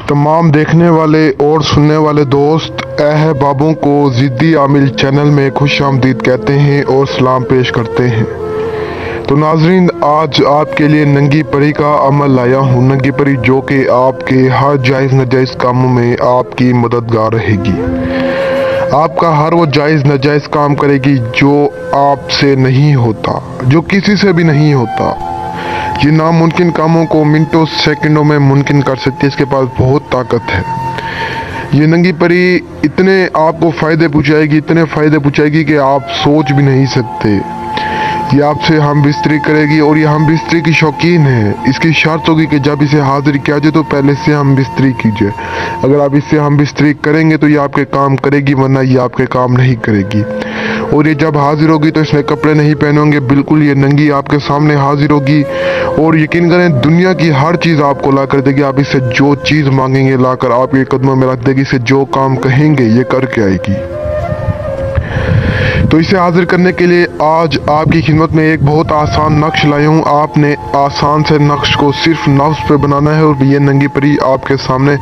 तमाम देखने वाले और सुनने वाले दोस्त अहबाबों को ज़िद्दी आमिल चैनल में खुश आमदीद कहते हैं और सलाम पेश करते हैं। तो नाजरीन, आज आपके लिए नंगी परी का अमल लाया हूँ। नंगी परी जो कि आपके हर जायज़ नाजायज़ कामों में आपकी मददगार रहेगी। आपका हर वो जायज़ नाजायज़ काम करेगी जो आपसे नहीं होता, जो किसी से भी नहीं होता। ये नामुमकिन कामों को मिनटों सेकंडों में मुमकिन कर सकती है। इसके पास बहुत ताकत है। ये नंगी परी इतने आपको फ़ायदे पहुँचाएगी, इतने फ़ायदे पहुँचाएगी कि आप सोच भी नहीं सकते। ये आपसे हम बिस्तरी करेगी और ये हम बिस्तरी की शौकीन है। इसकी शर्त होगी कि जब इसे हाजिर किया जाए तो पहले से हम बिस्तरी कीजिए। अगर आप इससे हम बिस्तरी करेंगे तो ये आपके काम करेगी, वरना ये आपके काम नहीं करेगी। और ये जब हाजिर होगी तो इसमें कपड़े नहीं पहनोगे, बिल्कुल ये नंगी आपके सामने हाजिर होगी। और यकीन करें, दुनिया की हर चीज़ आपको ला कर देगी। आप इससे जो चीज़ मांगेंगे लाकर आपके कदमों में रख देगी। इसे जो काम कहेंगे ये करके आएगी। तो इसे हाजिर करने के लिए आज आपकी खिदमत में एक बहुत आसान नक्श लाया हूँ। आपने आसान से नक्श को सिर्फ नफ्स पे बनाना है और ये नंगी परी आपके सामने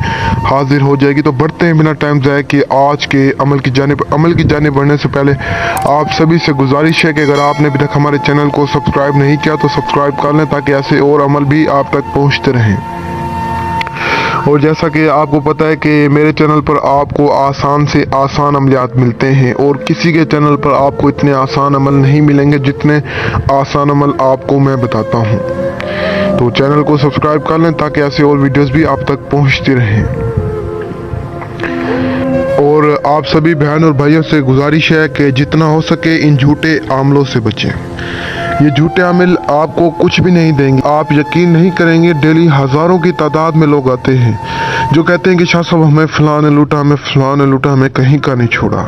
हाजिर हो जाएगी। तो बढ़ते हैं बिना टाइम ज़ाया कि आज के अमल की जानिब बढ़ने से पहले आप सभी से गुजारिश है कि अगर आपने अभी तक हमारे चैनल को सब्सक्राइब नहीं किया तो सब्सक्राइब कर लें, ताकि ऐसे और अमल भी आप तक पहुँचते रहें। और जैसा कि आपको पता है कि मेरे चैनल पर आपको आसान से आसान अमलियात मिलते हैं और किसी के चैनल पर आपको इतने आसान अमल नहीं मिलेंगे जितने आसान अमल आपको मैं बताता हूं। तो चैनल को सब्सक्राइब कर लें ताकि ऐसे और वीडियोस भी आप तक पहुंचती रहें। और आप सभी बहन और भाइयों से गुजारिश है कि जितना हो सके इन झूठे आमलों से बचें। ये झूठे आमिल आपको कुछ भी नहीं देंगे। आप यकीन नहीं करेंगे, डेली हज़ारों की तादाद में लोग आते हैं जो कहते हैं कि शाह साहब हमें फ़लाँ ने लूटा, हमें कहीं का नहीं छोड़ा।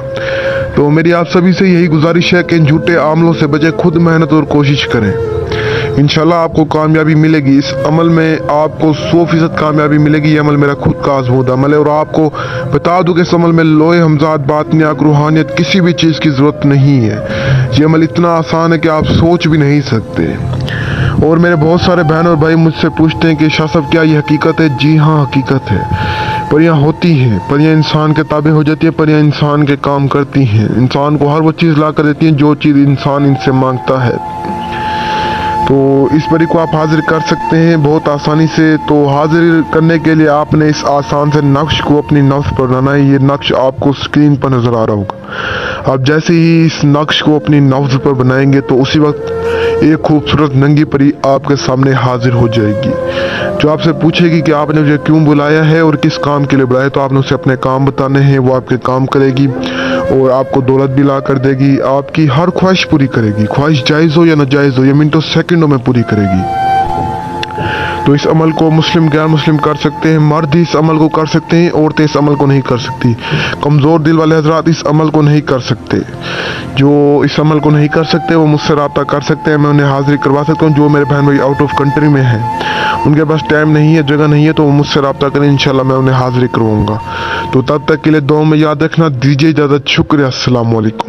तो मेरी आप सभी से यही गुजारिश है कि इन झूठे आमलों से बचे, खुद मेहनत और कोशिश करें। इंशाल्लाह आपको कामयाबी मिलेगी। इस अमल में आपको 100% कामयाबी मिलेगी। ये अमल मेरा खुद का आज़मूदा अमल है और आपको बता दूं कि इस अमल में लोहे हमजाद बातनियाक रूहानियत किसी भी चीज़ की ज़रूरत नहीं है। ये अमल इतना आसान है कि आप सोच भी नहीं सकते। और मेरे बहुत सारे बहन और भाई मुझसे पूछते हैं कि शाह साहब क्या ये हकीकत है? जी हाँ, हकीकत है। परियां होती हैं, परियां इंसान के ताबे हो जाती है, परियां इंसान के काम करती हैं, इंसान को हर वो चीज़ ला कर देती हैं जो चीज़ इंसान इनसे मांगता है। तो इस परी को आप हाजिर कर सकते हैं बहुत आसानी से। तो हाजिर करने के लिए आपने इस आसान से नक्श को अपनी नफ्स पर बनाना है। ये नक्श आपको स्क्रीन पर नज़र आ रहा होगा। आप जैसे ही इस नक्श को अपनी नफ्स पर बनाएंगे तो उसी वक्त एक खूबसूरत नंगी परी आपके सामने हाजिर हो जाएगी, जो आपसे पूछेगी कि आपने मुझे क्यों बुलाया है और किस काम के लिए बुलाया। तो आपने उसे अपने काम बताने हैं, वो आपके काम करेगी और आपको दौलत भी ला कर देगी। आपकी हर ख्वाहिश पूरी करेगी, ख्वाहिश जायज़ हो या नाजायज़ हो, ये मिनटों सेकंडों में पूरी करेगी। तो इस अमल को मुस्लिम गैर मुस्लिम कर सकते हैं, मर्द ही इस अमल को कर सकते हैं, औरतें इस अमल को नहीं कर सकती। कमज़ोर दिल वाले हजरात इस अमल को नहीं कर सकते। जो इस अमल को नहीं कर सकते वो मुझसे रब्ता कर सकते हैं, मैं उन्हें हाजिर करवा सकता हूँ। जो मेरे बहन भाई आउट ऑफ कंट्री में हैं, उनके पास टाइम नहीं है, जगह नहीं है, तो वो मुझसे रब्ता करें, इंशाल्लाह मैं उन्हें हाजिर करवाऊँगा। तो तब तक के लिए दुआ में याद रखना। दीजिए इजाज़त, शुक्रिया, अस्सलाम वालेकुम।